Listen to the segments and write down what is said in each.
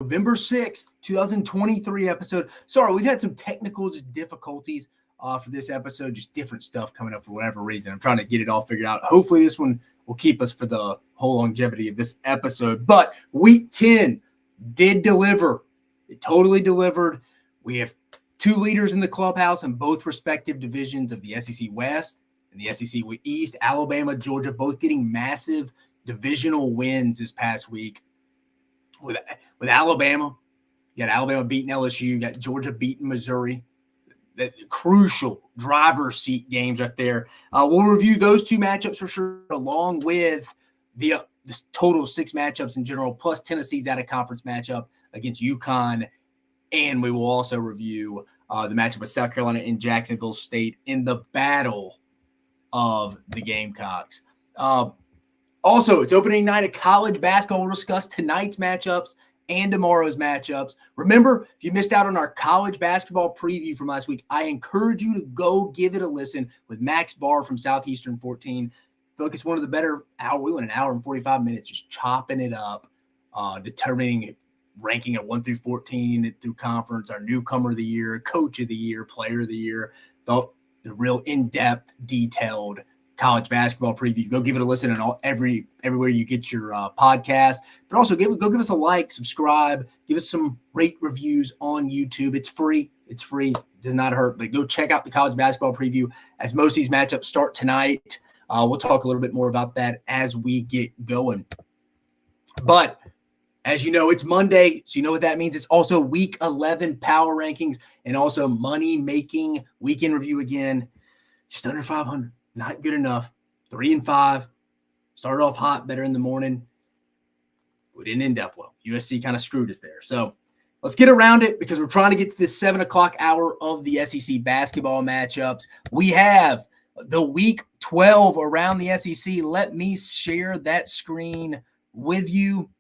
November 6th, 2023 episode. Sorry, we've had some technical difficulties for this episode, just different stuff coming up for whatever reason. I'm trying to get it all figured out. Hopefully this one will keep us for the whole longevity of this episode. But week 10 did deliver. It totally delivered. We have two leaders in the clubhouse in both respective divisions of the SEC West and the SEC East. Alabama, Georgia, both getting massive divisional wins this past week. With Alabama, you got Alabama beating LSU, you got Georgia beating Missouri. The crucial driver's seat games right there. We'll review those two matchups for sure, along with the total 6 matchups in general, plus Tennessee's out-of-conference matchup against UConn. And we will also review the matchup with South Carolina and Jacksonville State in the battle of the Gamecocks. Also, it's opening night of college basketball. We'll discuss tonight's matchups and tomorrow's matchups. Remember, if you missed out on our college basketball preview from last week, I encourage you to go give it a listen with Max Barr from Southeastern 14. I feel like it's one of the better hour. We went an hour and 45 minutes just chopping it up, determining ranking at 1 through 14 through conference, our newcomer of the year, coach of the year, player of the year, the real in-depth, detailed college basketball preview. Go give it a listen and everywhere you get your podcast. But also go give us a like, subscribe, give us some rate reviews on YouTube. It's free. It's free. It does not hurt. But go check out the college basketball preview as most of these matchups start tonight. We'll talk a little bit more about that as we get going. But as you know, it's Monday, so you know what that means. It's also Week 11 power rankings and also money-making weekend review again. Just under 500. Not good enough. 3-5. Started off hot, better in the morning. We didn't end up well. USC kind of screwed us there. So let's get around it because we're trying to get to this 7 o'clock hour of the SEC basketball matchups. We have the Week 12 around the SEC. Let me share that screen with you.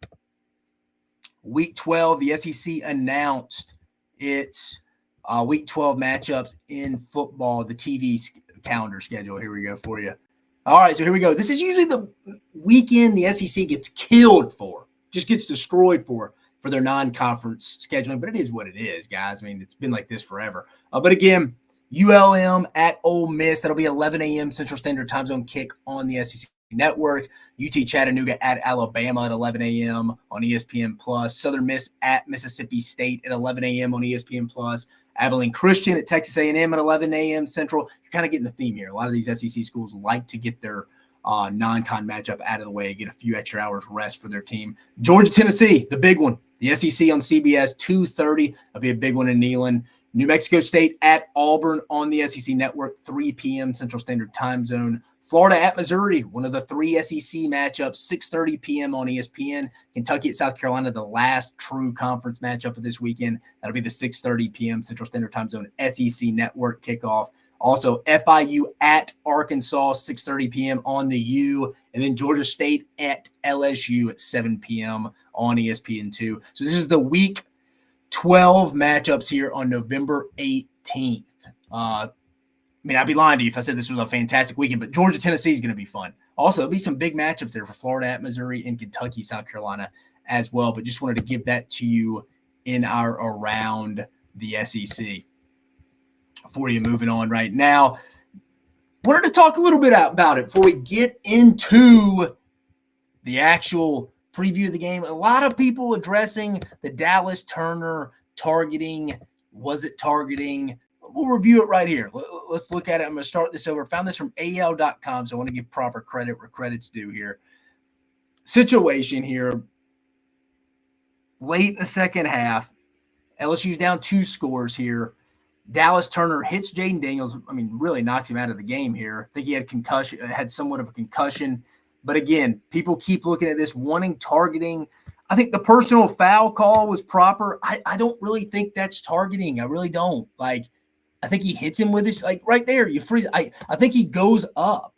Week 12, the SEC announced its Week 12 matchups in football, the TV calendar schedule. Here we go for you. All right, so here we go. This is usually the weekend the SEC gets killed for, just gets destroyed for their non-conference scheduling, but it is what it is, guys. I mean, it's been like this forever. But again, ULM at Ole Miss. That'll be 11 a.m. Central Standard Time Zone kick on the SEC Network. UT Chattanooga at Alabama at 11 a.m. on ESPN+. Southern Miss at Mississippi State at 11 a.m. on ESPN+. Abilene Christian at Texas A&M at 11 a.m. Central. You're kind of getting the theme here. A lot of these SEC schools like to get their non-con matchup out of the way, get a few extra hours rest for their team. Georgia, Tennessee, the big one. The SEC on CBS, 2:30. That'll be a big one in Neyland. New Mexico State at Auburn on the SEC Network, 3 p.m. Central Standard Time Zone. Florida at Missouri, one of the 3 SEC matchups, 6:30 p.m. on ESPN. Kentucky at South Carolina, the last true conference matchup of this weekend. That'll be the 6:30 p.m. Central Standard Time Zone SEC Network kickoff. Also, FIU at Arkansas, 6:30 p.m. on the U. And then Georgia State at LSU at 7 p.m. on ESPN2. So this is the Week 12 matchups here on November 18th. I'd be lying to you if I said this was a fantastic weekend, but Georgia, Tennessee is going to be fun. Also, there'll be some big matchups there for Florida at Missouri and Kentucky, South Carolina as well. But just wanted to give that to you in our Around the SEC for you moving on right now. Wanted to talk a little bit about it before we get into the actual preview of the game. A lot of people addressing the Dallas Turner targeting. Was it targeting? We'll review it right here. Let's look at it. I'm going to start this over. Found this from AL.com, so I want to give proper credit where credit's due here. Situation here. Late in the second half, LSU's down 2 scores here. Dallas Turner hits Jaden Daniels. Really knocks him out of the game here. I think he had somewhat of a concussion. But again, people keep looking at this, wanting targeting. I think the personal foul call was proper. I don't really think that's targeting. I really don't. I think he hits him with his, right there. You freeze. I think he goes up.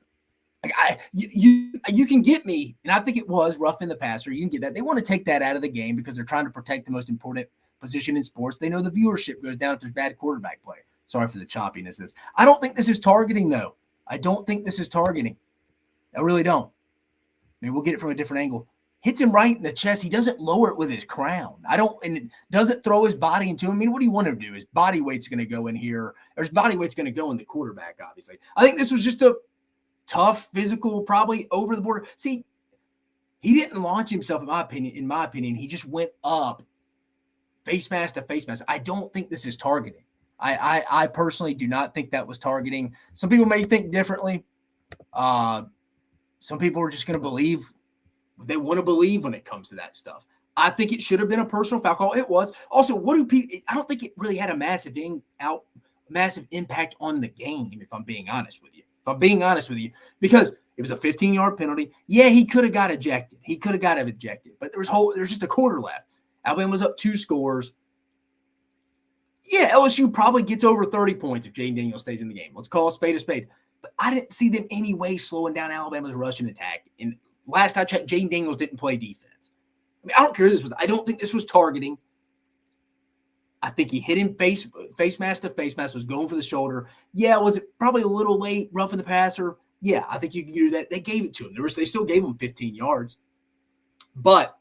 You can get me, and I think it was roughing the passer. You can get that. They want to take that out of the game because they're trying to protect the most important position in sports. They know the viewership goes down if there's bad quarterback play. Sorry for the choppiness of this. I don't think this is targeting, though. I don't think this is targeting. I really don't. Maybe we'll get it from a different angle. hits him right in the chest. He doesn't lower it with his crown. And it doesn't throw his body into him. I mean, what do you want him to do? His body weight's going to go in here, or his body weight's going to go in the quarterback, obviously. I think this was just a tough, physical, probably over the border. See, he didn't launch himself, in my opinion. He just went up face mask to face mask. I don't think this is targeting. I personally do not think that was targeting. Some people may think differently. Some people are just going to believe they want to believe when it comes to that stuff. I think it should have been a personal foul call. It was. Also, what do people? I don't think it really had a massive impact on the game. If I'm being honest with you, because it was a 15-yard penalty. Yeah, he could have got ejected. But there's just a quarter left. Alabama was up 2 scores. Yeah, LSU probably gets over 30 points if Jaden Daniels stays in the game. Let's call a spade a spade. But I didn't see them anyway slowing down Alabama's rushing attack. And last I checked, Jaden Daniels didn't play defense. I mean, I don't care who this was. I don't think this was targeting. I think he hit him face mask to face mask, was going for the shoulder. Yeah, was it probably a little late, roughing the passer? Yeah, I think you can do that. They gave it to him. They still gave him 15 yards. But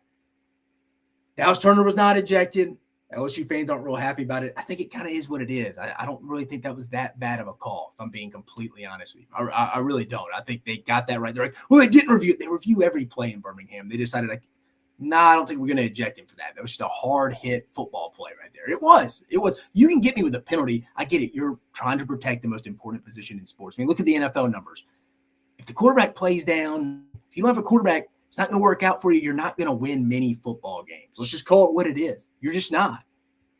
Dallas Turner was not ejected. LSU fans aren't real happy about it. I think it kind of is what it is. I don't really think that was that bad of a call, if I'm being completely honest with you. I really don't. I think they got that right. They're like, well, they didn't review it. They review every play in Birmingham. They decided, like, I don't think we're going to eject him for that. That was just a hard-hit football play right there. It was. You can get me with a penalty. I get it. You're trying to protect the most important position in sports. I mean, look at the NFL numbers. If the quarterback plays down, if you don't have a quarterback, it's not going to work out for you. You're not going to win many football games. Let's just call it what it is. You're just not.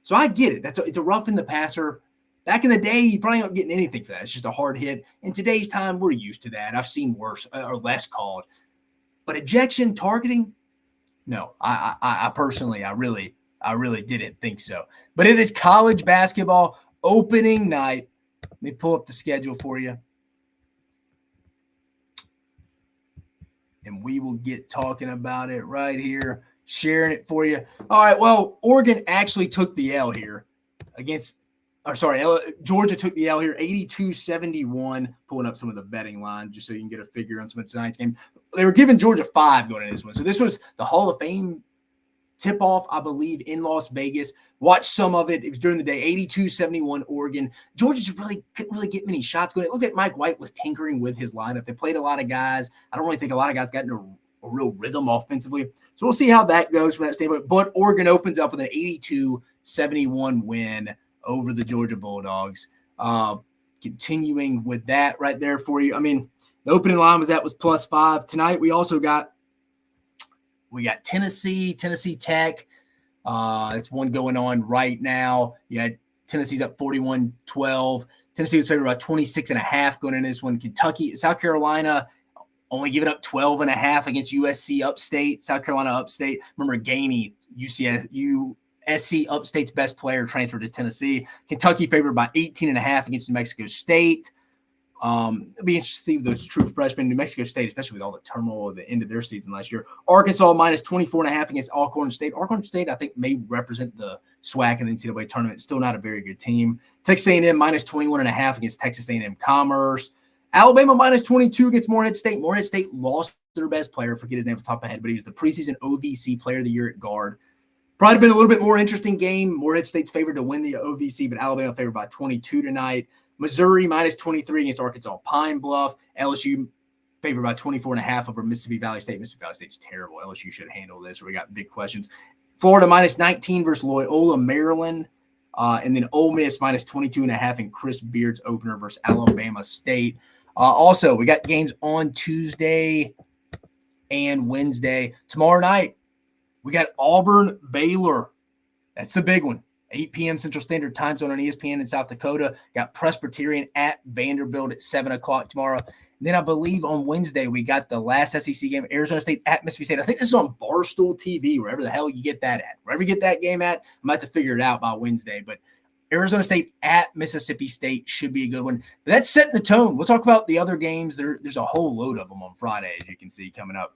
So I get it. It's a rough in the passer. Back in the day, you probably aren't getting anything for that. It's just a hard hit. In today's time, we're used to that. I've seen worse or less called. But ejection, targeting, no. I personally, I really didn't think so. But it is college basketball opening night. Let me pull up the schedule for you. And we will get talking about it right here, sharing it for you. All right, well, Oregon actually took the L here Georgia took the L here, 82-71, pulling up some of the betting lines just so you can get a figure on some of tonight's game. They were giving Georgia 5 going into this one. So this was the Hall of Fame tip-off, I believe, in Las Vegas. Watched some of it. It was during the day, 82-71 Oregon. Georgia just couldn't really get many shots going. It looked like Mike White was tinkering with his lineup. They played a lot of guys. I don't really think a lot of guys got into a real rhythm offensively. So we'll see how that goes from that standpoint. But Oregon opens up with an 82-71 win over the Georgia Bulldogs. Continuing with that right there for you. I mean, the opening line was +5. Tonight we also got Tennessee Tech. It's one going on right now. Yeah, Tennessee's up 41-12. Tennessee was favored by 26.5 going into this one. Kentucky, South Carolina only giving up 12.5 against USC Upstate. South Carolina Upstate. Remember Gainey, USC Upstate's best player, transferred to Tennessee. Kentucky favored by 18.5 against New Mexico State. It'll be interesting to see those true freshmen. New Mexico State, especially with all the turmoil at the end of their season last year. Arkansas -24.5 against Alcorn State. Alcorn State, I think, may represent the SWAC in the NCAA tournament. Still not a very good team. Texas A&M -21.5 against Texas A&M Commerce. Alabama -22 against Morehead State. Morehead State lost their best player. Forget his name off the top of my head, but he was the preseason OVC Player of the Year at guard. Probably been a little bit more interesting game. Morehead State's favored to win the OVC, but Alabama favored by 22 tonight. Missouri -23 against Arkansas Pine Bluff. LSU favored by 24.5 over Mississippi Valley State. Mississippi Valley State's terrible. LSU should handle this. We got big questions. Florida -19 versus Loyola Maryland. And then Ole Miss -22.5 in Chris Beard's opener versus Alabama State. Also, we got games on Tuesday and Wednesday. Tomorrow night, we got Auburn Baylor. That's the big one. 8 p.m. Central Standard Time Zone on ESPN in South Dakota. Got Presbyterian at Vanderbilt at 7 o'clock tomorrow. And then I believe on Wednesday we got the last SEC game, Arizona State at Mississippi State. I think this is on Barstool TV, wherever the hell you get that at. Wherever you get that game at, I might have to figure it out by Wednesday. But Arizona State at Mississippi State should be a good one. But that's setting the tone. We'll talk about the other games. There's a whole load of them on Friday, as you can see, coming up.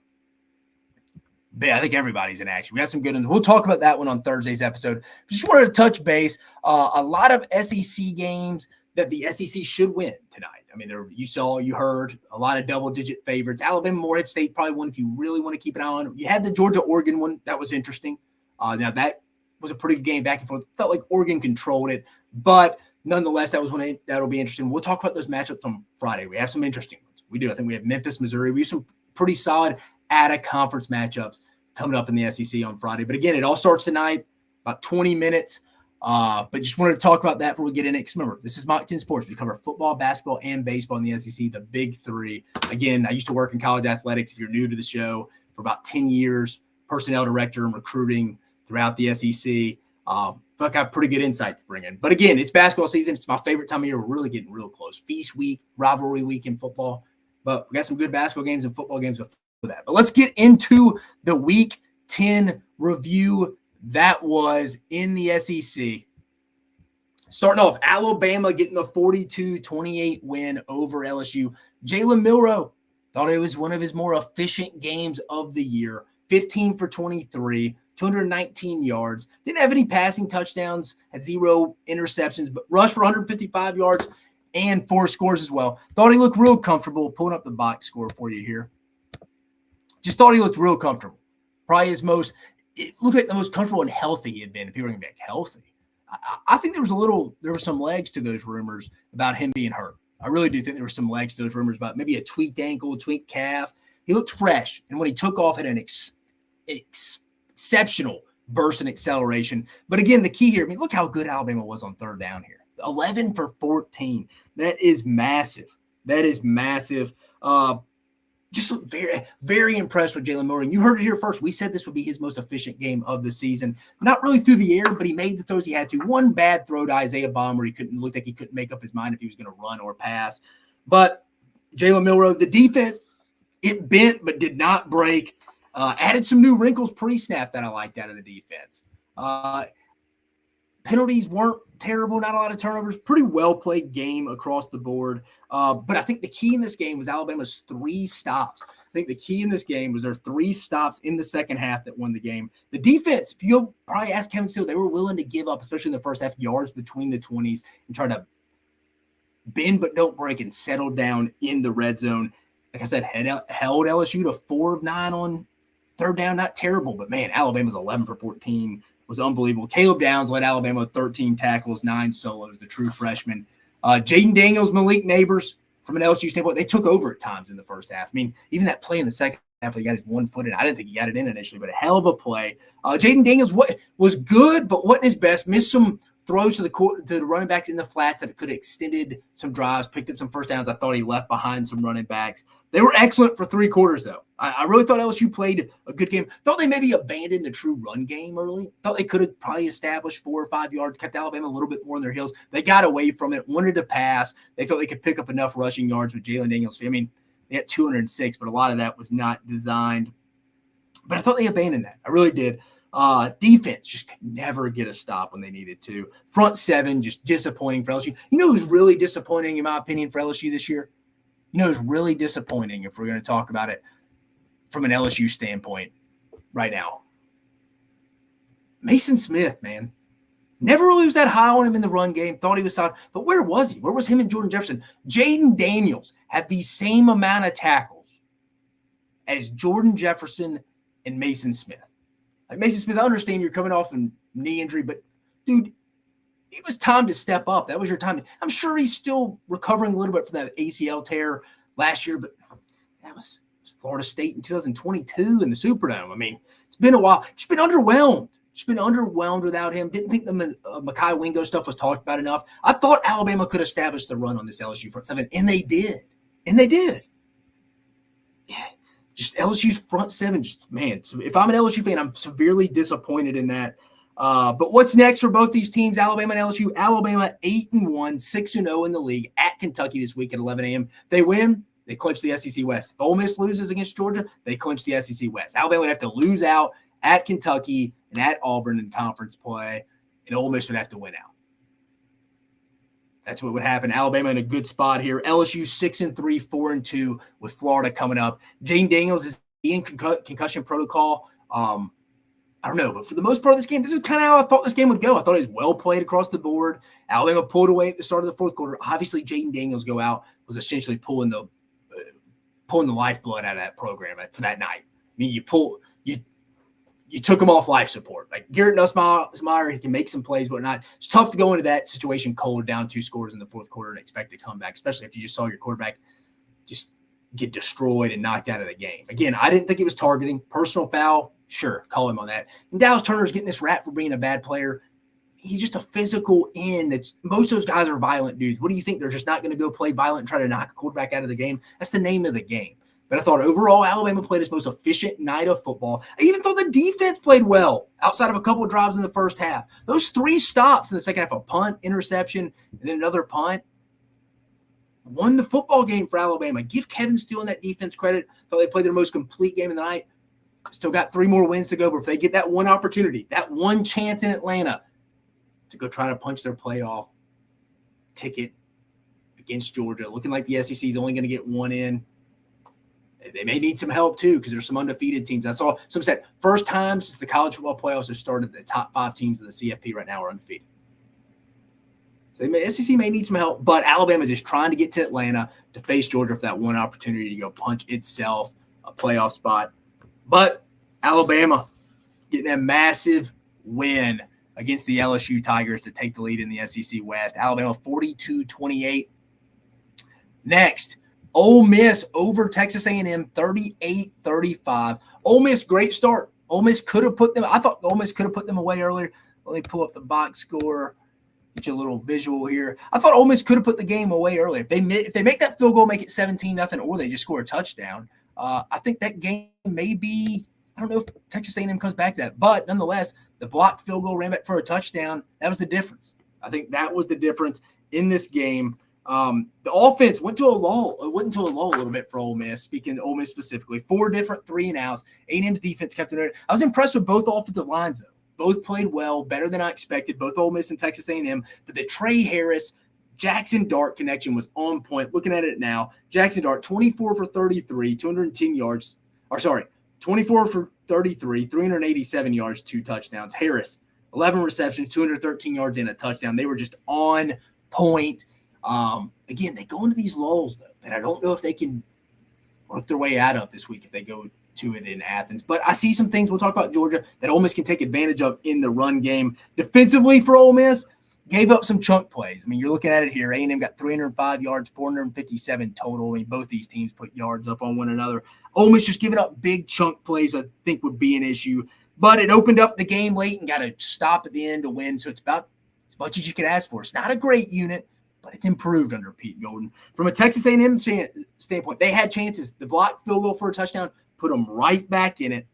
But I think everybody's in action. We got some good ones. We'll talk about that one on Thursday's episode. Just wanted to touch base. A lot of SEC games that the SEC should win tonight. I mean, you heard a lot of double-digit favorites. Alabama, Morehead State, probably one if you really want to keep an eye on. You had the Georgia-Oregon one. That was interesting. Now, that was a pretty good game back and forth. Felt like Oregon controlled it. But nonetheless, that'll be interesting. We'll talk about those matchups on Friday. We have some interesting ones. We do. I think we have Memphis, Missouri. We have some pretty solid out-of-conference matchups coming up in the SEC on Friday. But again, it all starts tonight, about 20 minutes. But just wanted to talk about that before we get in it. Because remember, this is Mach 10 Sports. We cover football, basketball, and baseball in the SEC, the big three. Again, I used to work in college athletics, if you're new to the show, for about 10 years, personnel director and recruiting throughout the SEC. I feel like I have pretty good insight to bring in. But again, it's basketball season. It's my favorite time of year. We're really getting real close. Feast week, rivalry week in football. But we got some good basketball games and football games before that. But let's get into the Week 10 review that was in the SEC. Starting off, Alabama getting the 42-28 win over LSU. Jalen Milroe thought it was one of his more efficient games of the year. 15 for 23, 219 yards. Didn't have any passing touchdowns, had 0 interceptions, but rushed for 155 yards and 4 scores as well. Thought he looked real comfortable. Pulling up the box score for you here. Just thought he looked real comfortable. Probably it looked like the most comfortable and healthy he had been. If people are going to be like, healthy. I think there were some legs to those rumors about him being hurt. I really do think there were some legs to those rumors about maybe a tweaked ankle, tweaked calf. He looked fresh. And when he took off, had an exceptional burst in acceleration. But again, the key here, I mean, look how good Alabama was on third down here. 11 for 14. That is massive. Just look very, very impressed with Jalen Milroe. You heard it here first. We said this would be his most efficient game of the season. Not really through the air, but he made the throws he had to. One bad throw to Isaiah Bond where looked like he couldn't make up his mind if he was going to run or pass. But Jalen Milroe, the defense, it bent but did not break. Added some new wrinkles pre-snap that I liked out of the defense. Penalties weren't terrible, not a lot of turnovers. Pretty well-played game across the board. But I think the key in this game was Alabama's 3 stops. I think the key in this game was their 3 stops in the second half that won the game. The defense, if you'll probably ask Kevin Steele, they were willing to give up, especially in the first half, yards between the 20s and try to bend but don't break and settle down in the red zone. Like I said, held LSU to 4 of 9 on third down. Not terrible, but, man, Alabama's 11 for 14 was unbelievable. Caleb Downs led Alabama with 13 tackles, 9 solos, the true freshman. Jaden Daniels, Malik Neighbors, from an LSU standpoint, they took over at times in the first half. I mean, even that play in the second half, he got his 1 foot in. I didn't think he got it in initially, but a hell of a play. Jaden Daniels was good, but wasn't his best. Missed some throws to the running backs in the flats that could have extended some drives, picked up some first downs. I thought he left behind some running backs. They were excellent for 3 quarters, though. I really thought LSU played a good game. Thought they maybe abandoned the true run game early. Thought they could have probably established 4 or 5 yards, kept Alabama a little bit more on their heels. They got away from it, wanted to pass. They thought they could pick up enough rushing yards with Jalen Daniels. I mean, they had 206, but a lot of that was not designed. But I thought they abandoned that. I really did. Defense just could never get a stop when they needed to. Front 7, just disappointing for LSU. You know who's really disappointing, in my opinion, for LSU this year? You know who's really disappointing, if we're going to talk about it from an LSU standpoint right now? Mason Smith, man. Never really was that high on him in the run game. Thought he was solid. But where was he? Where was him and Jordan Jefferson? Jaden Daniels had the same amount of tackles as Jordan Jefferson and Mason Smith. Like Mason Smith, I understand you're coming off a knee injury, but, dude, it was time to step up. That was your time. I'm sure he's still recovering a little bit from that ACL tear last year, but that was Florida State in 2022 in the Superdome. I mean, it's been a while. Just been underwhelmed. Just been underwhelmed without him. Didn't think the Mekhi Wingo stuff was talked about enough. I thought Alabama could establish the run on this LSU front 7, and they did. Yeah. Just LSU's front 7, just, man, so if I'm an LSU fan, I'm severely disappointed in that. But what's next for both these teams, Alabama and LSU? Alabama 8-1, 6-0 in the league at Kentucky this week at 11 a.m. They win, they clinch the SEC West. If Ole Miss loses against Georgia, they clinch the SEC West. Alabama would have to lose out at Kentucky and at Auburn in conference play, and Ole Miss would have to win out. That's what would happen. Alabama in a good spot here. LSU 6-3, 4-2 with Florida coming up. Jaden Daniels is in concussion protocol. I don't know, but for the most part of this game, this is kind of how I thought this game would go. I thought it was well played across the board. Alabama pulled away at the start of the fourth quarter. Obviously, Jaden Daniels go out was essentially pulling the lifeblood out of that program for that night. I mean, you took him off life support. Like Garrett Nussmeier, he can make some plays, but not. It's tough to go into that situation cold, down 2 scores in the fourth quarter and expect to come back, especially if you just saw your quarterback just get destroyed and knocked out of the game. Again, I didn't think it was targeting. Personal foul, sure, call him on that. And Dallas Turner's getting this rap for being a bad player. He's just a physical end. Most of those guys are violent dudes. What do you think? They're just not going to go play violent and try to knock a quarterback out of the game? That's the name of the game. But I thought overall Alabama played its most efficient night of football. I even thought the defense played well outside of a couple of drives in the first half. Those 3 stops in the second half, a punt, interception, and then another punt, won the football game for Alabama. Give Kevin Steele and that defense credit. Thought they played their most complete game of the night. Still got 3 more wins to go. But if they get that one opportunity, that one chance in Atlanta to go try to punch their playoff ticket against Georgia, looking like the SEC is only going to get one in, they may need some help too because there's some undefeated teams. I saw some said first time since the college football playoffs have started, the top 5 teams of the CFP right now are undefeated. So SEC may need some help, but Alabama just trying to get to Atlanta to face Georgia for that one opportunity to go punch itself a playoff spot. But Alabama getting a massive win against the LSU Tigers to take the lead in the SEC West. Alabama 42-28. Next, Ole Miss over Texas A&M 38-35. Ole Miss, great start. Ole Miss could have put them – I thought Ole Miss could have put them away earlier. Let me pull up the box score, get you a little visual here. I thought Ole Miss could have put the game away earlier. If they make that field goal, make it 17-0, or they just score a touchdown, I think that game may be – I don't know if Texas A&M comes back to that. But nonetheless, the blocked field goal ran back for a touchdown. That was the difference. I think that was the difference in this game. The offense went into a lull a little bit for Ole Miss, speaking Ole Miss specifically. 4 different 3-and-outs. A&M's defense kept it in. I was impressed with both offensive lines, though. Both played well, better than I expected, both Ole Miss and Texas A&M. But the Trey Harris, Jackson Dart connection was on point. Looking at it now, Jackson Dart, 24 for 33, 210 yards. 24 for 33, 387 yards, 2 touchdowns. Harris, 11 receptions, 213 yards, and a touchdown. They were just on point. Again, they go into these lulls, though, that I don't know if they can work their way out of this week if they go to it in Athens. But I see some things, we'll talk about Georgia, that Ole Miss can take advantage of in the run game. Defensively for Ole Miss, gave up some chunk plays. I mean, you're looking at it here. A&M got 305 yards, 457 total. I mean, both these teams put yards up on one another. Ole Miss just giving up big chunk plays I think would be an issue. But it opened up the game late and got a stop at the end to win. So it's about as much as you could ask for. It's not a great unit, but it's improved under Pete Golden. From a Texas A&M standpoint, they had chances. The blocked field goal for a touchdown put them right back in it.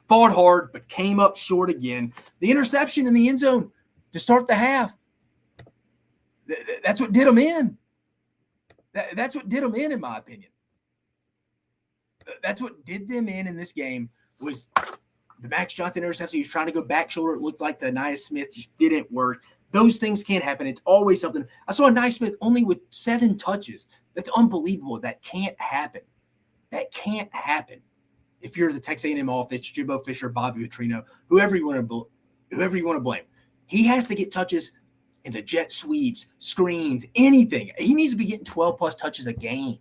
Fought hard, but came up short again. The interception in the end zone to start the half, that's what did them in. That's what did them in my opinion. That's what did them in this game was the Max Johnson interception. He was trying to go back shoulder. It looked like the Nia Smith just didn't work. Those things can't happen. It's always something. I saw Nia Smith only with 7 touches. That's unbelievable. That can't happen. That can't happen. If you're the Texas A&M offense, Jimbo Fisher, Bobby Petrino, whoever you want to blame, he has to get touches in the jet sweeps, screens, anything. He needs to be getting 12-plus touches a game.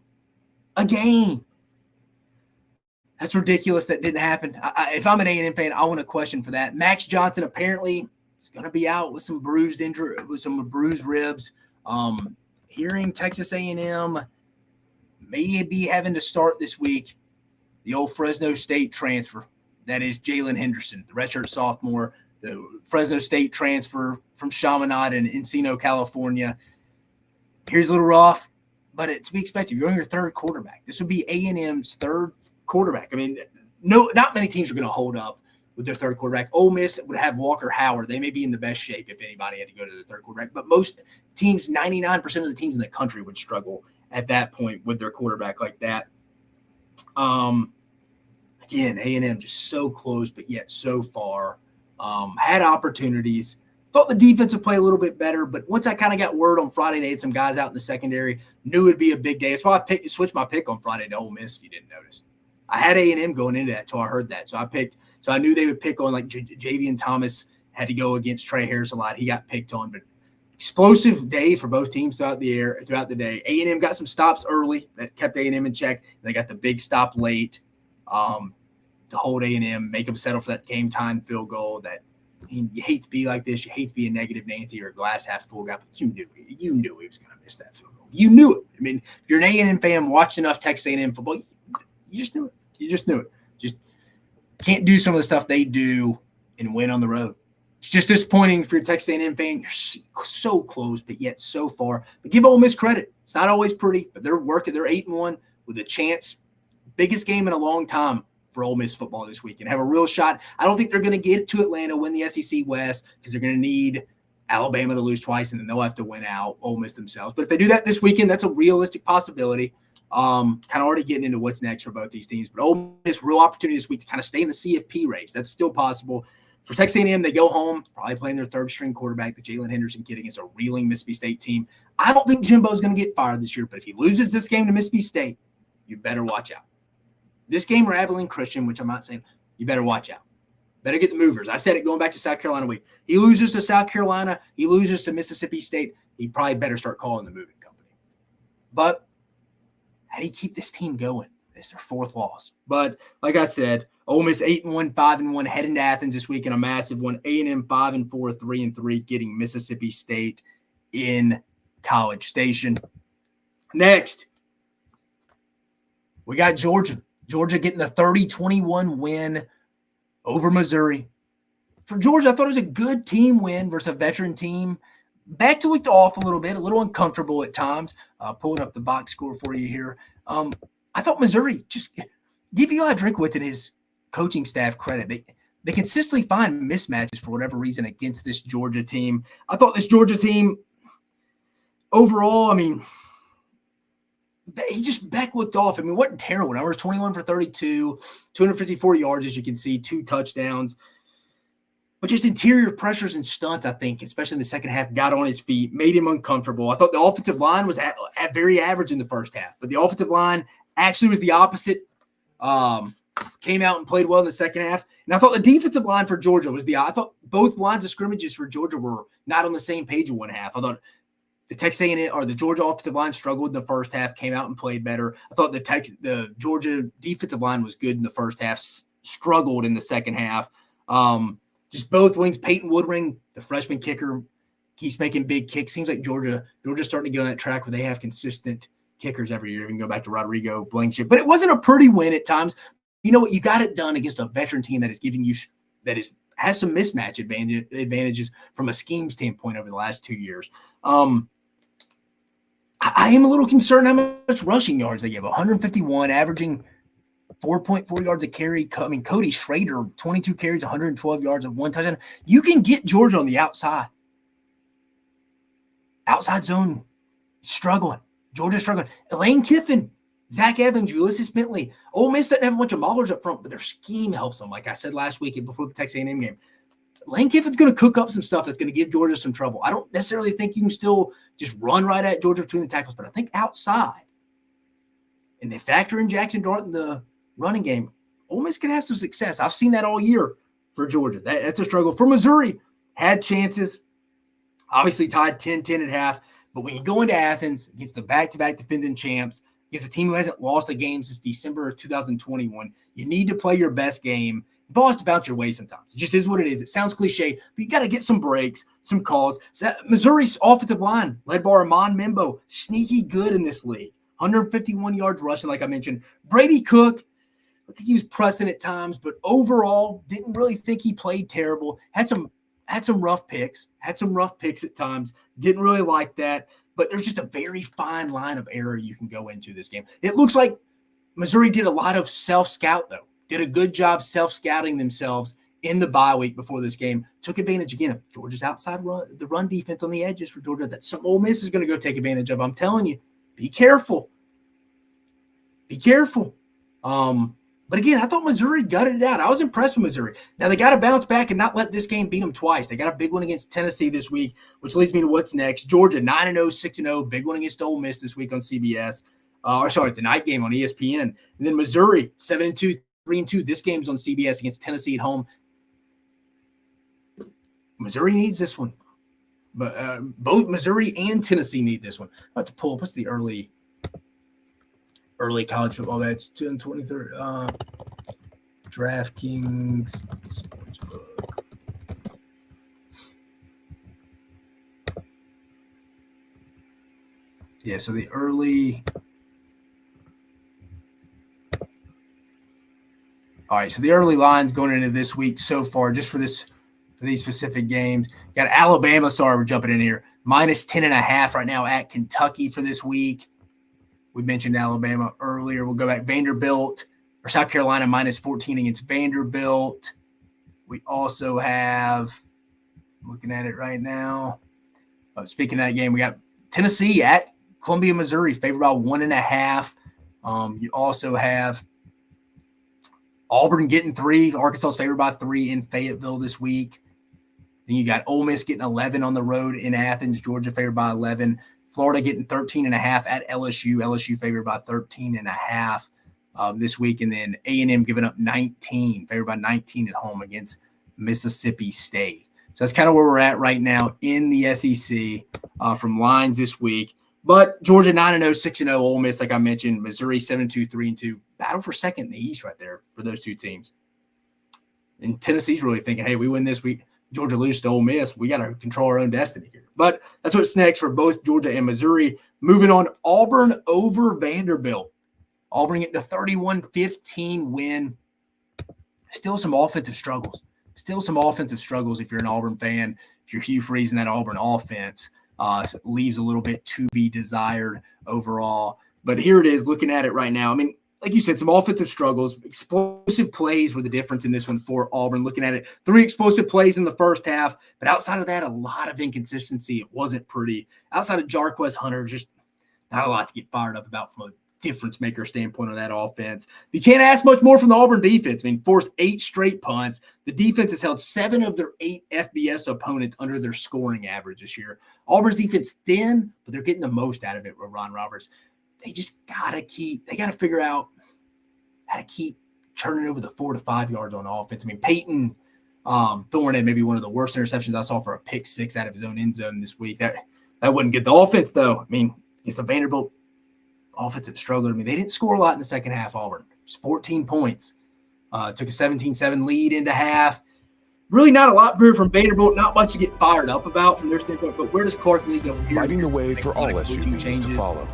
A game. That's ridiculous. That didn't happen. If I'm an A&M fan, I want a question for that. Max Johnson apparently is going to be out with some bruised ribs. Hearing Texas A&M may be having to start this week the old Fresno State transfer. That is Jalen Henderson, the redshirt sophomore, the Fresno State transfer from Chaminade in Encino, California. Here's a little rough, but it's to be expected. You're on your 3rd quarterback. This would be A&M's 3rd quarterback. I mean, not many teams are going to hold up with their 3rd quarterback. Ole Miss would have Walker Howard. They may be in the best shape if anybody had to go to the 3rd quarterback. But most teams, 99% of the teams in the country would struggle at that point with their quarterback like that. Again, A&M just so close, but yet so far. Had opportunities. Thought the defense would play a little bit better, but once I kind of got word on Friday, they had some guys out in the secondary. Knew it would be a big day. That's why I switched my pick on Friday to Ole Miss, if you didn't notice. I had A&M going into that until I heard that. So I picked So I knew they would pick on like Javian Thomas had to go against Trey Harris a lot. He got picked on, but explosive day for both teams throughout the day. A&M got some stops early that kept A&M in check. They got the big stop late to hold A&M, make them settle for that game time field goal. That you hate to be like this. You hate to be a negative Nancy or a glass half full guy, but you knew he was going to miss that field goal. You knew it. I mean, if you're an A&M fan, watched enough Texas A&M football, you just knew it. You just knew it. Just can't do some of the stuff they do and win on the road. It's just disappointing for your Texas A&M fan. You're so close, but yet so far. But give Ole Miss credit. It's not always pretty, but they're working. They're 8-1 with a chance. Biggest game in a long time for Ole Miss football this week and have a real shot. I don't think they're going to get to Atlanta, win the SEC West, because they're going to need Alabama to lose twice, and then they'll have to win out Ole Miss themselves. But if they do that this weekend, that's a realistic possibility. Kind of already getting into what's next for both these teams. But Ole Miss, real opportunity this week to kind of stay in the CFP race. That's still possible. For Texas A&M, they go home, probably playing their third-string quarterback, the Jalen Henderson kid, against a reeling Mississippi State team. I don't think Jimbo's going to get fired this year, but if he loses this game to Mississippi State, you better watch out. This game or Abilene Christian, which I'm not saying, you better watch out. Better get the movers. I said it going back to South Carolina week. He loses to South Carolina. He loses to Mississippi State. He probably better start calling the moving company. But how do you keep this team going? It's their fourth loss. But like I said, Ole Miss 8-1, 5-1, heading to Athens this week in a massive one. A&M 5-4, 3-3, getting Mississippi State in College Station. Next, we got Georgia. Georgia getting the 30-21 win over Missouri. For Georgia, I thought it was a good team win versus a veteran team. Back to looked off a little bit, a little uncomfortable at times. Pulling up the box score for you here. I thought Missouri, just give Eli Drinkwitz and his coaching staff credit. They consistently find mismatches for whatever reason against this Georgia team. I thought this Georgia team overall, I mean, he just back looked off. I mean, it wasn't terrible. Numbers 21 for 32, 254 yards, as you can see, 2 touchdowns. But just interior pressures and stunts, I think, especially in the second half, got on his feet, made him uncomfortable. I thought the offensive line was at very average in the first half, but the offensive line actually was the opposite. Came out and played well in the second half. And I thought the defensive line for Georgia was I thought both lines of scrimmages for Georgia were not on the same page in one half. I thought the Texas A&M or the Georgia offensive line struggled in the first half, came out and played better. I thought the Georgia defensive line was good in the first half, struggled in the second half. Just both wings. Peyton Woodring, the freshman kicker, keeps making big kicks. Seems like Georgia's starting to get on that track where they have consistent kickers every year. Even go back to Rodrigo Blankenship. But it wasn't a pretty win at times. You know what? You got it done against a veteran team that is giving you has some mismatch advantages from a scheme standpoint over the last 2 years. I am a little concerned how much rushing yards they give. 151, averaging 4.4 yards a carry. I mean, Cody Schrader, 22 carries, 112 yards and 1 touchdown. You can get Georgia on the outside. Outside zone, struggling. Georgia struggling. Lane Kiffin, Zach Evans, Ulysses Bentley. Ole Miss doesn't have a bunch of maulers up front, but their scheme helps them. Like I said last week before the Texas A&M game, Lane Kiffin's going to cook up some stuff that's going to give Georgia some trouble. I don't necessarily think you can still just run right at Georgia between the tackles, but I think outside, and they factor in Jackson Dart in the running game, Ole Miss can have some success. I've seen that all year for Georgia. That's a struggle. For Missouri, had chances, obviously tied 10-10 at half, but when you go into Athens against the back-to-back defending champs, against a team who hasn't lost a game since December of 2021, you need to play your best game. The ball has to bounce your way sometimes. It just is what it is. It sounds cliche, but you got to get some breaks, some calls. So Missouri's offensive line, led by Armand Membo, sneaky good in this league. 151 yards rushing, like I mentioned. Brady Cook, I think he was pressing at times, but overall, didn't really think he played terrible. Had some rough picks. Had some rough picks at times. Didn't really like that. But there's just a very fine line of error you can go into this game. It looks like Missouri did a lot of self-scout, though. Did a good job self-scouting themselves in the bye week before this game. Took advantage, again, of Georgia's outside run, the run defense on the edges for Georgia. That's something Ole Miss is going to go take advantage of. I'm telling you, be careful. Be careful. But again, I thought Missouri gutted it out. I was impressed with Missouri. Now, they got to bounce back and not let this game beat them twice. They got a big one against Tennessee this week, which leads me to what's next. Georgia, 9-0, 6-0, big one against Ole Miss this week on CBS. The night game on ESPN. And then Missouri, 7-2, 3-2. This game's on CBS against Tennessee at home. Missouri needs this one. But both Missouri and Tennessee need this one. I'm about to pull up. What's the early college football? That's 223. DraftKings Sportsbook. Yeah, so the early. All right, so the early lines going into this week so far, just for these specific games. Got Alabama, sorry, we're jumping in here. Minus 10.5 right now at Kentucky for this week. We mentioned Alabama earlier. We'll go back. Vanderbilt or South Carolina minus 14 against Vanderbilt. We also have, I'm looking at it right now. Speaking of that game, we got Tennessee at Columbia, Missouri, favored by 1.5. You also have Auburn getting 3. Arkansas is favored by 3 in Fayetteville this week. Then you got Ole Miss getting 11 on the road in Athens. Georgia favored by 11. Florida getting 13.5 at LSU. LSU favored by 13.5 this week. And then A&M giving up 19, favored by 19 at home against Mississippi State. So that's kind of where we're at right now in the SEC from lines this week. But Georgia 9-0, 6-0. Ole Miss, like I mentioned. Missouri 7-2, 3-2. Battle for second in the East right there for those two teams. And Tennessee's really thinking, hey, we win this week. Georgia loses to Ole Miss. We got to control our own destiny here. But that's what's next for both Georgia and Missouri. Moving on, Auburn over Vanderbilt. Auburn getting the 31-15 win. Still some offensive struggles. If you're an Auburn fan. If you're Hugh Freeze in that Auburn offense, leaves a little bit to be desired overall. But here it is, looking at it right now. I mean, like you said, some offensive struggles. Explosive plays were the difference in this one for Auburn. Looking at it, 3 explosive plays in the first half. But outside of that, a lot of inconsistency. It wasn't pretty. Outside of Jarquez Hunter, just not a lot to get fired up about from a difference maker standpoint on that offense. You can't ask much more from the Auburn defense. I mean, forced 8 straight punts. The defense has held 7 of their 8 FBS opponents under their scoring average this year. Auburn's defense thin, but they're getting the most out of it with Ron Roberts. They just got to figure out how to keep churning over the 4 to 5 yards on offense. I mean, Peyton Thorne had maybe one of the worst interceptions I saw for a pick 6 out of his own end zone this week. That wouldn't get the offense, though. I mean, it's a Vanderbilt offense that struggled. I mean, they didn't score a lot in the second half, Auburn. Just 14 points. Took a 17-7 lead into half. Really not a lot from Vanderbilt. Not much to get fired up about from their standpoint. But where does Clark Lee go from here? Lighting the way for all SUVs to follow.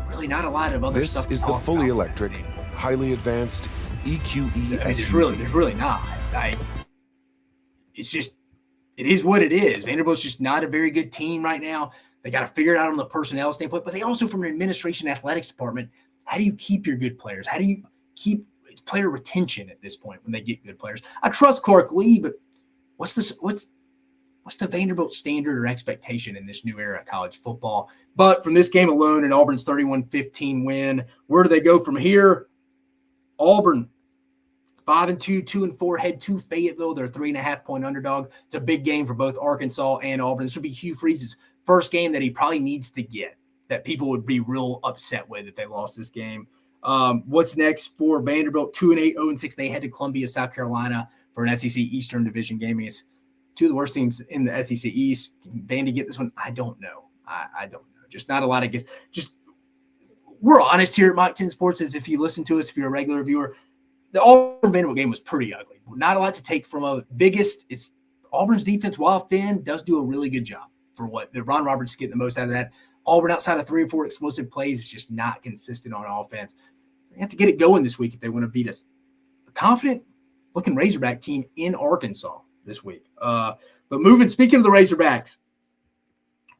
Really not a lot of other stuff. This is the fully electric, highly advanced EQE SUV. There's really not. It's just, it is what it is. Vanderbilt's just not a very good team right now. They got to figure it out on the personnel standpoint, but they also, from an administration athletics department, how do you keep your good players? How do you keep player retention at this point when they get good players? I trust Clark Lee, but what's the Vanderbilt standard or expectation in this new era of college football? But from this game alone, and Auburn's 31-15 win, where do they go from here? Auburn, 5-2, 2-4, head to Fayetteville. They're a 3.5-point underdog. It's a big game for both Arkansas and Auburn. This would be Hugh Freeze's first game that he probably needs to get, that people would be real upset with if they lost this game. What's next for Vanderbilt? 2-8, 0-6. They head to Columbia, South Carolina for an SEC Eastern Division game against 2 of the worst teams in the SEC East. Can Vandy get this one? I don't know. I don't know. Just not a lot of good. Just, we're honest here at Mach 10 Sports, as if you listen to us, if you're a regular viewer, the Auburn Vanderbilt game was pretty ugly. Not a lot to take from a biggest. It's Auburn's defense, while thin, does do a really good job for what the Ron Roberts is getting the most out of that. Auburn, outside of 3 or 4 explosive plays, is just not consistent on offense. They have to get it going this week if they want to beat us. A confident-looking Razorback team in Arkansas this week. But speaking of the Razorbacks,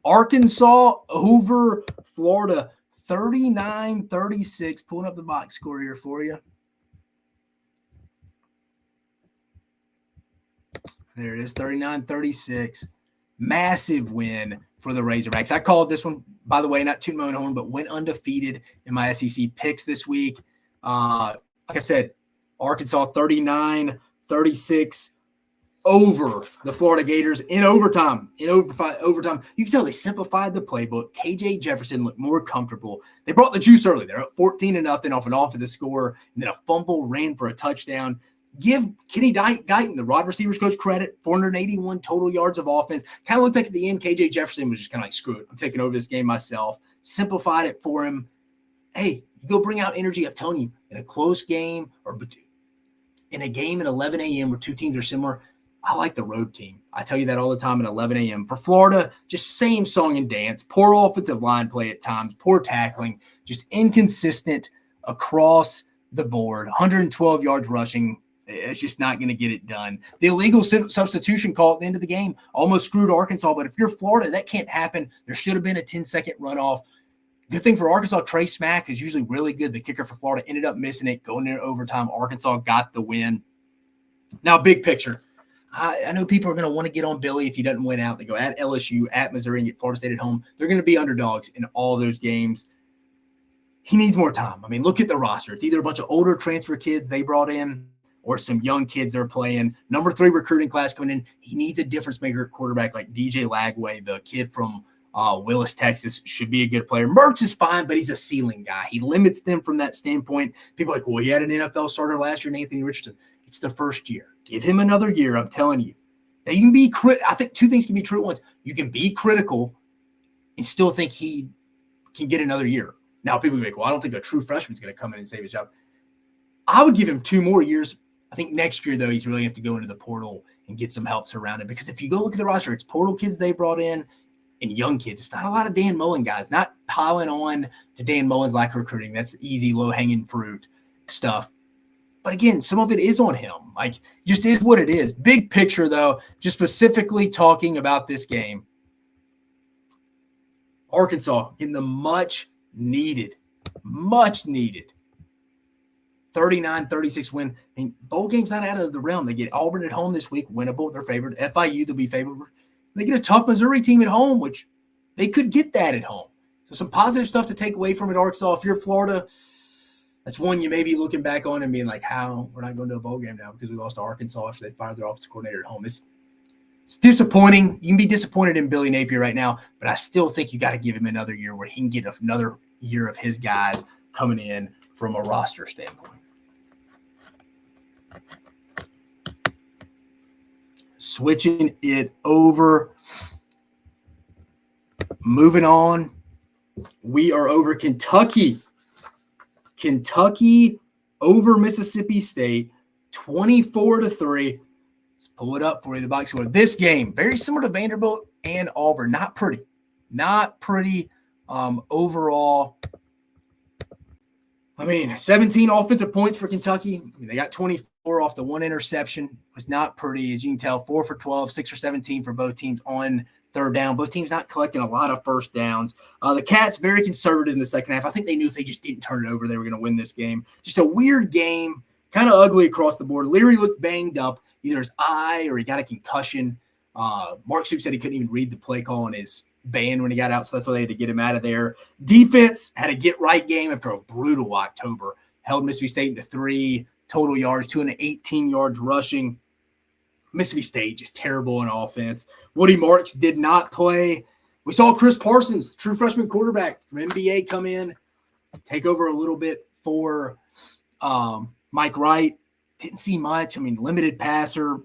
Arkansas over Florida, 39-36. Pulling up the box score here for you. There it is, 39-36. Massive win for the Razorbacks. I called this one, by the way, not tooting my own horn, but went undefeated in my SEC picks this week. Like I said, Arkansas 39-36 over the Florida Gators in overtime. Overtime, you can tell they simplified the playbook. KJ Jefferson looked more comfortable. They brought the juice early. They're up 14-0 off an offensive score, and then a fumble ran for a touchdown. Give Kenny Guyton, the wide receivers coach, credit. 481 total yards of offense. Kind of looked like at the end, KJ Jefferson was just kind of like, screw it, I'm taking over this game myself. Simplified it for him. Hey, you go bring out energy. I'm telling you, in a close game or in a game at 11 a.m. where two teams are similar, I like the road team. I tell you that all the time at 11 a.m. For Florida, just same song and dance. Poor offensive line play at times, poor tackling, just inconsistent across the board. 112 yards rushing. It's just not going to get it done. The illegal substitution call at the end of the game almost screwed Arkansas, but if you're Florida, that can't happen. There should have been a 10-second runoff. Good thing for Arkansas, Trey Smack is usually really good. The kicker for Florida ended up missing it, going into overtime. Arkansas got the win. Now, big picture. I know people are going to want to get on Billy if he doesn't win out. They go at LSU, at Missouri, and get Florida State at home. They're going to be underdogs in all those games. He needs more time. I mean, look at the roster. It's either a bunch of older transfer kids they brought in or some young kids they're playing. Number 3 recruiting class coming in. He needs a difference maker at quarterback like DJ Lagway, the kid from Willis, Texas, should be a good player. Mertz is fine, but he's a ceiling guy. He limits them from that standpoint. People are like, well, he had an NFL starter last year, Anthony Richardson. It's the first year. Give him another year, I'm telling you. Now, you can be I think two things can be true at once. You can be critical and still think he can get another year. Now, people will be like, well, I don't think a true freshman is going to come in and save his job. I would give him 2 more years. I think next year, though, he's really going to have to go into the portal and get some help surrounded. Because if you go look at the roster, it's portal kids they brought in and young kids. It's not a lot of Dan Mullen guys. Not piling on to Dan Mullen's lack of recruiting. That's easy, low-hanging fruit stuff. But again, some of it is on him. Like, just is what it is. Big picture, though, just specifically talking about this game. Arkansas in the much needed 39-36 win. I mean, bowl game's not out of the realm. They get Auburn at home this week, winnable. They're favored. FIU, they'll be favored. They get a tough Missouri team at home, which they could get that at home. So some positive stuff to take away from it, Arkansas. If you're Florida, that's one you may be looking back on and being like, how? We're not going to a bowl game now because we lost to Arkansas after they fired their offensive coordinator at home. It's disappointing. You can be disappointed in Billy Napier right now, but I still think you got to give him another year where he can get another year of his guys coming in from a roster standpoint. Switching it over. Moving on. We are over Kentucky. Kentucky over Mississippi State, 24-3. Let's pull it up for you, the box score. This game, very similar to Vanderbilt and Auburn. Not pretty. Overall. I mean, 17 offensive points for Kentucky. I mean, they got 24 off the one interception. It was not pretty. As you can tell, 4 for 12, 6 for 17 for both teams on third down. Both teams not collecting a lot of first downs. The Cats very conservative in the second half. I think they knew if they just didn't turn it over, they were going to win this game. Just a weird game, kind of ugly across the board. Leary looked banged up. Either his eye or he got a concussion. Mark Stoops said he couldn't even read the play call in his band when he got out, so that's why they had to get him out of there. Defense had a get-right game after a brutal October. Held Mississippi State to 3 total yards, 218 yards rushing. Mississippi State just terrible in offense. Woody Marks did not play. We saw Chris Parsons, true freshman quarterback from NBA, come in, take over a little bit for Mike Wright. Didn't see much. I mean, limited passer.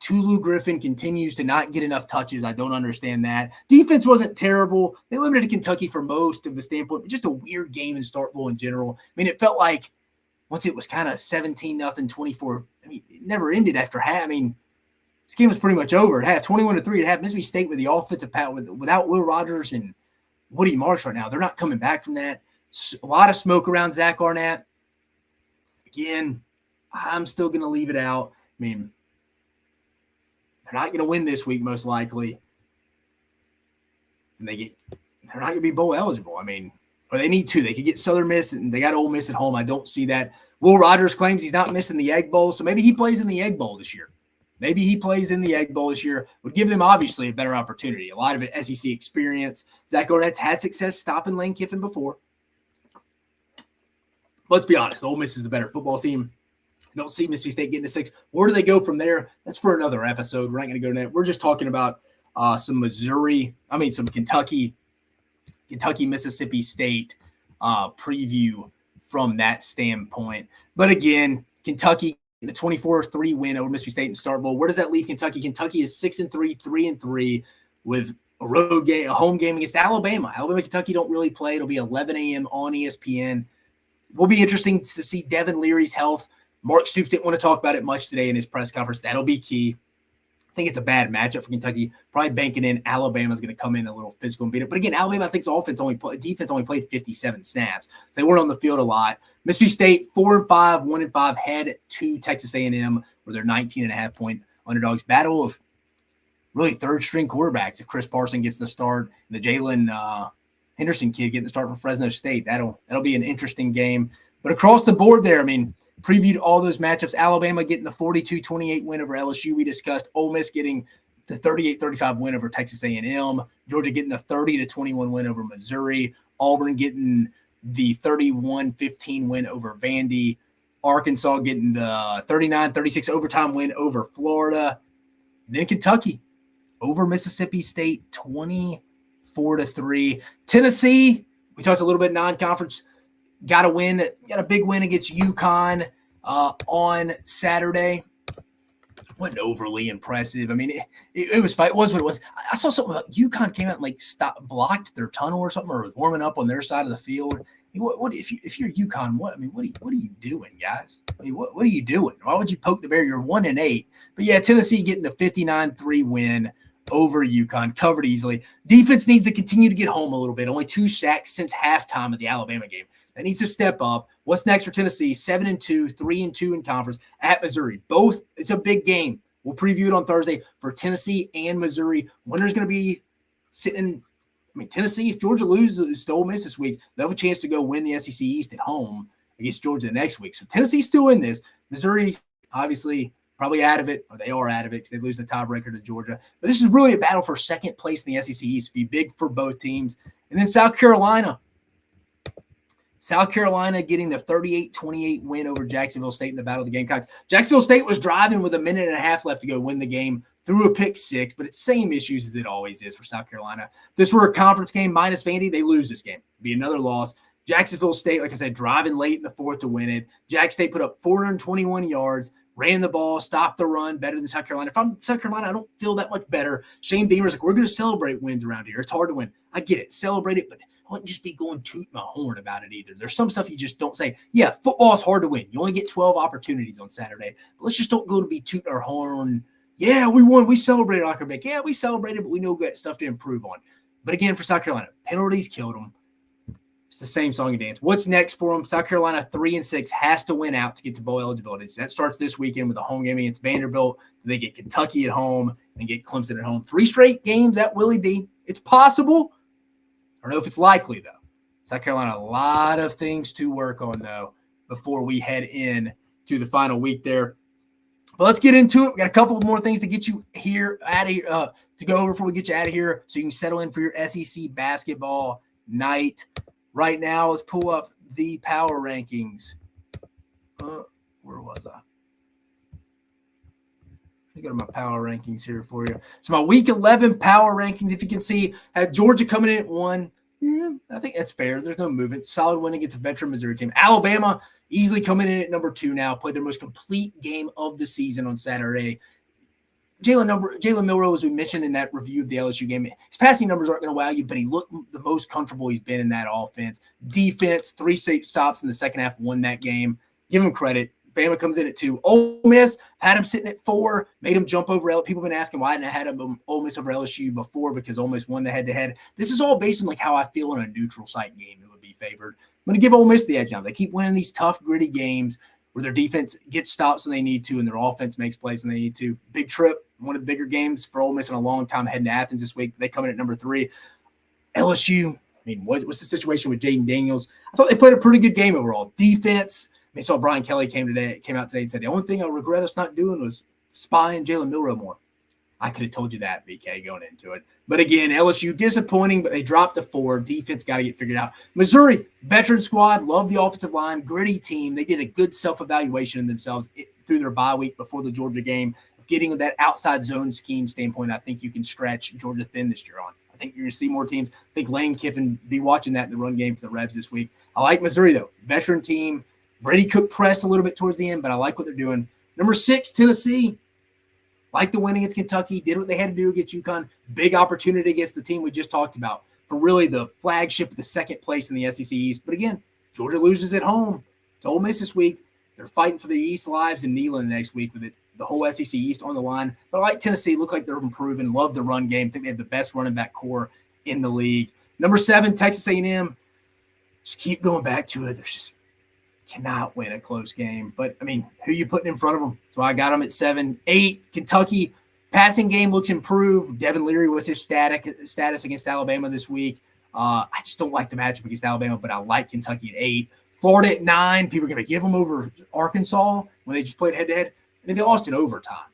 Tulu Griffin continues to not get enough touches. I don't understand that. Defense wasn't terrible. They limited Kentucky for most of the standpoint, but just a weird game in Starkville in general. I mean, it felt like once it was kind of 17-0, 24, I mean, it never ended after half. I mean, this game was pretty much over at half, 21-3 at half. Mississippi State with the offensive power, without Will Rogers and Woody Marks right now. They're not coming back from that. A lot of smoke around Zach Arnett. Again, I'm still going to leave it out. I mean, they're not going to win this week, most likely. And they're not going to be bowl eligible. I mean, or they need to. They could get Southern Miss, and they got Ole Miss at home. I don't see that. Will Rogers claims he's not missing the Egg Bowl, so maybe he plays in the Egg Bowl this year. Would give them, obviously, a better opportunity. A lot of it SEC experience. Zach Arnett's had success stopping Lane Kiffin before. Let's be honest. Ole Miss is the better football team. don't see Mississippi State getting to 6. Where do they go from there? That's for another episode. We're not going to go to that. We're just talking about some Kentucky, Mississippi State preview from that standpoint. But again, Kentucky, the 24-3 win over Mississippi State in Starkville. Where does that leave Kentucky? Kentucky is 6-3, 3-3 with a road game, a home game against Alabama. Alabama, Kentucky don't really play. It'll be 11 a.m. on ESPN. Will be interesting to see Devin Leary's health. Mark Stoops didn't want to talk about it much today in his press conference. That'll be key. I think it's a bad matchup for Kentucky. Probably banking in Alabama's going to come in a little physical and beat it. But again, Alabama, I think, defense only played 57 snaps. So they weren't on the field a lot. Mississippi State, 4-5, 1-5, head to Texas A&M, where they're 19.5-point underdogs. Battle of really third-string quarterbacks. If Chris Parson gets the start, and the Jalen Henderson kid getting the start for Fresno State, that'll be an interesting game. But across the board there, I mean, previewed all those matchups. Alabama getting the 42-28 win over LSU. We discussed Ole Miss getting the 38-35 win over Texas A&M. Georgia getting the 30-21 win over Missouri. Auburn getting the 31-15 win over Vandy. Arkansas getting the 39-36 overtime win over Florida. Then Kentucky over Mississippi State, 24-3. Tennessee, we talked a little bit non-conference. Got a big win against UConn on Saturday. Wasn't overly impressive. I mean, it was fight. It was what it was. I saw something about UConn came out and blocked their tunnel or something, or was warming up on their side of the field. I mean, what if you're UConn? What are you doing, guys? I mean, what are you doing? Why would you poke the bear? You're 1-8. But yeah, Tennessee getting the 59-3 win over UConn, covered easily. Defense needs to continue to get home a little bit. Only 2 sacks since halftime of the Alabama game. That needs to step up. What's next for Tennessee? 7-2, 3-2 in conference at Missouri. Both, it's a big game. We'll preview it on Thursday for Tennessee and Missouri. Winner's going to be sitting. I mean, Tennessee, if Georgia loses to Ole Miss this week, they'll have a chance to go win the SEC East at home against Georgia the next week. So Tennessee's still in this. Missouri, obviously, probably out of it, or they are out of it because they lose the tiebreaker to Georgia. But this is really a battle for second place in the SEC East. It'd be big for both teams. And then South Carolina getting the 38-28 win over Jacksonville State in the Battle of the Gamecocks. Jacksonville State was driving with 1.5 minutes left to go win the game, threw a pick six, but it's same issues as it always is for South Carolina. If this were a conference game minus Vandy, they lose this game. It'd be another loss. Jacksonville State, like I said, driving late in the fourth to win it. Jack State put up 421 yards, ran the ball, stopped the run better than South Carolina. If I'm South Carolina, I don't feel that much better. Shane Beamer's like, we're going to celebrate wins around here. It's hard to win. I get it. Celebrate it, but I wouldn't just be going toot my horn about it either. There's some stuff you just don't say. Yeah, football is hard to win. You only get 12 opportunities on Saturday. But let's just don't go to be tooting our horn. Yeah, we won. We celebrated Ockerbeck. Yeah, we celebrated, but we know we got stuff to improve on. But again, for South Carolina, penalties killed them. It's the same song and dance. What's next for them? South Carolina 3-6 has to win out to get to bowl eligibility. So that starts this weekend with a home game against Vanderbilt. They get Kentucky at home and get Clemson at home. 3 straight games at Willie B. It's possible. I don't know if it's likely, though. South Carolina, a lot of things to work on, though, before we head in to the final week there. But let's get into it. We got a couple more things to get you out of here, to go over before we get you out of here so you can settle in for your SEC basketball night. Right now, let's pull up the power rankings. Where was I? Let me go to my power rankings here for you. So my Week 11 power rankings, if you can see, had Georgia coming in at 1. Yeah, I think that's fair. There's no movement. Solid win against a veteran Missouri team. Alabama easily coming in at number 2 now. Played their most complete game of the season on Saturday. Jalen Milroe, as we mentioned in that review of the LSU game, his passing numbers aren't going to wow you, but he looked the most comfortable he's been in that offense. Defense, 3 straight stops in the second half, won that game. Give him credit. Bama comes in at 2. Ole Miss had him sitting at 4, made him jump over. People have been asking why I hadn't had him Ole Miss over LSU before because Ole Miss won the head-to-head. This is all based on like how I feel in a neutral site game who would be favored. I'm going to give Ole Miss the edge now. They keep winning these tough, gritty games where their defense gets stops when they need to and their offense makes plays when they need to. Big trip, one of the bigger games for Ole Miss in a long time heading to Athens this week. They come in at number 3. LSU, I mean, what's the situation with Jaden Daniels? I thought they played a pretty good game overall. Defense, I saw Brian Kelly came out today and said the only thing I regret us not doing was spying Jalen Milroe more. I could have told you that, BK, going into it. But again, LSU disappointing, but they dropped to 4. Defense got to get figured out. Missouri, veteran squad, love the offensive line, gritty team. They did a good self-evaluation in themselves through their bye week before the Georgia game. Getting that outside zone scheme standpoint, I think you can stretch Georgia thin this year on. I think you're going to see more teams. I think Lane Kiffin be watching that in the run game for the Rebs this week. I like Missouri, though. Veteran team. Brady Cook pressed a little bit towards the end, but I like what they're doing. Number 6, Tennessee. Like the win against Kentucky, did what they had to do against UConn. Big opportunity against the team we just talked about for really the flagship of the second place in the SEC East. But again, Georgia loses at home to Ole Miss this week. They're fighting for the East lives in Neyland next week with the whole SEC East on the line. But I like Tennessee. Look like they're improving. Love the run game. Think they have the best running back core in the league. Number 7, Texas A&M. Just keep going back to it. There's just cannot win a close game. But, I mean, who you putting in front of them? So I got them at 7. 8, Kentucky. Passing game looks improved. Devin Leary, what's his status against Alabama this week? I just don't like the matchup against Alabama, but I like Kentucky at 8. Florida at 9. People are going to give them over Arkansas when they just played head-to-head. I mean, they lost in overtime.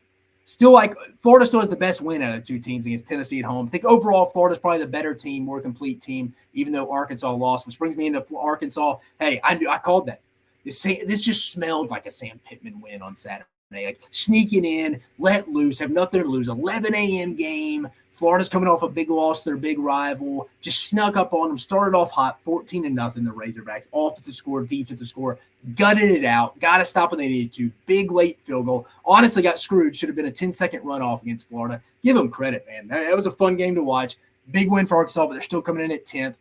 Still, like, Florida still has the best win out of the two teams against Tennessee at home. I think overall Florida's probably the better team, more complete team, even though Arkansas lost, which brings me into Arkansas. Hey, I called that. This just smelled like a Sam Pittman win on Saturday. Like sneaking in, let loose, have nothing to lose. 11 a.m. game. Florida's coming off a big loss to their big rival. Just snuck up on them. Started off hot, 14-0. The Razorbacks. Offensive score, defensive score. Gutted it out. Got to stop when they needed to. Big late field goal. Honestly, got screwed. Should have been a 10-second runoff against Florida. Give them credit, man. That was a fun game to watch. Big win for Arkansas, but they're still coming in at 10th.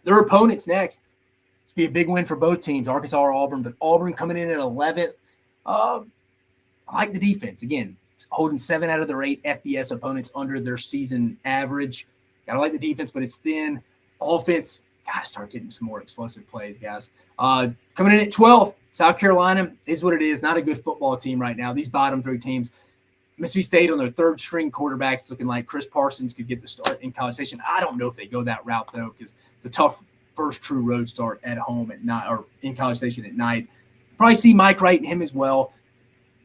Their opponents next. It's be a big win for both teams, Arkansas or Auburn, but Auburn coming in at 11th. I like the defense. Again, holding 7 out of their 8 FBS opponents under their season average. Got to like the defense, but it's thin. Offense, got to start getting some more explosive plays, guys. Coming in at 12th, South Carolina is what it is. Not a good football team right now. These bottom 3 teams. Mississippi State on their 3rd-string quarterback. It's looking like Chris Parsons could get the start in College Station. I don't know if they go that route, though, because it's a tough first true road start at home at night or in College Station at night. Probably see Mike Wright and him as well.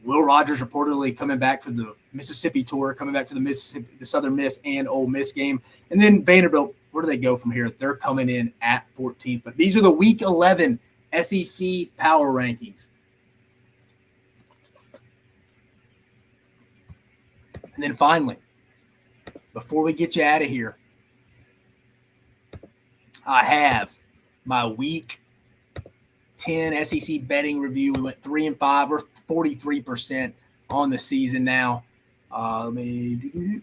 Will Rogers reportedly coming back for the Mississippi tour, coming back for the Southern Miss and Ole Miss game. And then Vanderbilt, where do they go from here? They're coming in at 14th. But these are the Week 11 SEC power rankings. And then finally, before we get you out of here, I have my Week 10 SEC betting review. We went 3-5. We're 43% on the season now. Let me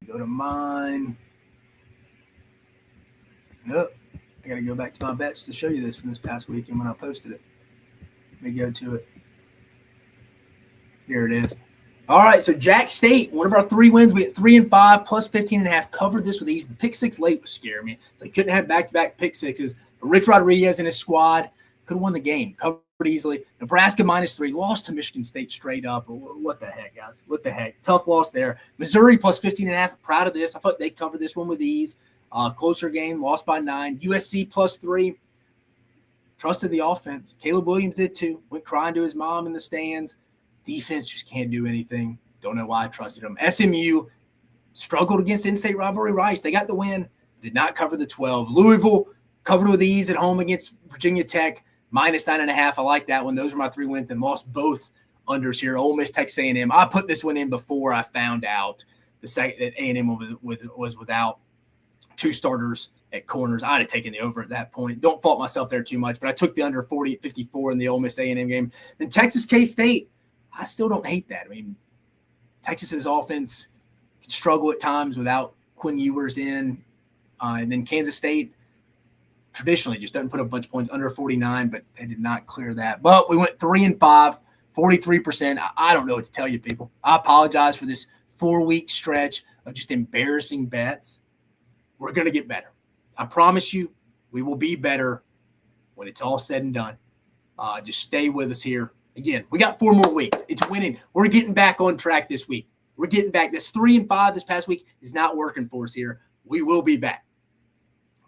go to mine. Oh, I got to go back to my bets to show you this from this past weekend when I posted it. Let me go to it. Here it is. All right, so Jack State, one of our 3 wins. We had 3-5 plus 15.5. Covered this with ease. The pick 6 late was scaring me. They couldn't have back-to-back pick 6s. But Rich Rodriguez and his squad could have won the game. Covered easily. Nebraska -3. Lost to Michigan State straight up. What the heck, guys? What the heck? Tough loss there. Missouri plus 15.5. Proud of this. I thought they covered this one with ease. Closer game. Lost by 9. USC +3. Trusted the offense. Caleb Williams did too. Went crying to his mom in the stands. Defense just can't do anything. Don't know why I trusted them. SMU struggled against in-state rivalry Rice. They got the win. Did not cover the 12. Louisville covered with ease at home against Virginia Tech. -9.5. I like that one. Those are my 3 wins and lost both unders here. Ole Miss, Texas A&M. I put this one in before I found out that A&M was without 2 starters at corners. I'd have taken the over at that point. Don't fault myself there too much, but I took the under 40-54 in the Ole Miss A&M game. Then Texas K-State. I still don't hate that. I mean, Texas's offense can struggle at times without Quinn Ewers in. And then Kansas State traditionally just doesn't put up a bunch of points under 49, but they did not clear that. But we went 3-5, 43%. I don't know what to tell you, people. I apologize for this 4-week stretch of just embarrassing bets. We're going to get better. I promise you we will be better when it's all said and done. Just stay with us here. Again, we got 4 more weeks. It's winning. We're getting back on track this week. We're getting back. This 3-5 this past week is not working for us here. We will be back.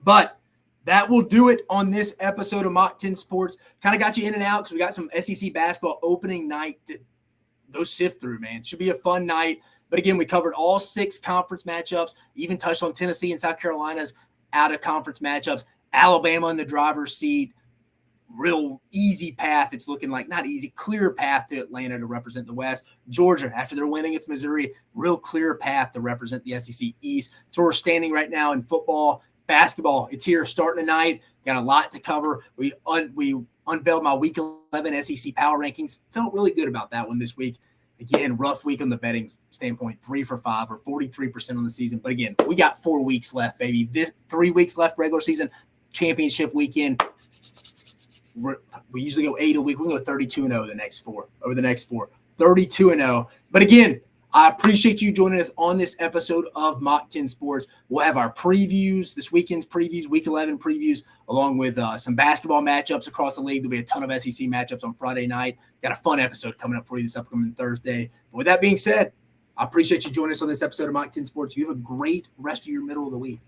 But that will do it on this episode of Mach 10 Sports. Kind of got you in and out because we got some SEC basketball opening night go sift through, man. It should be a fun night. But again, we covered all 6 conference matchups, even touched on Tennessee and South Carolina's out-of-conference matchups, Alabama in the driver's seat, real easy path. It's looking like not easy, clear path to Atlanta to represent the West. Georgia, after they're winning against Missouri, real clear path to represent the SEC East. So we're standing right now in football. Basketball, it's here starting tonight. Got a lot to cover. We unveiled my Week 11 SEC Power Rankings. Felt really good about that one this week. Again, rough week on the betting standpoint, 3 for 5 or 43% on the season. But again, we got 4 weeks left, baby. 3 weeks left regular season, championship weekend. We usually go 8 a week. We can go 32-0 over the next 4. 32-0. But again, I appreciate you joining us on this episode of Mach 10 Sports. We'll have our previews, this weekend's previews, Week 11 previews, along with some basketball matchups across the league. There'll be a ton of SEC matchups on Friday night. Got a fun episode coming up for you this upcoming Thursday. But with that being said, I appreciate you joining us on this episode of Mach 10 Sports. You have a great rest of your middle of the week.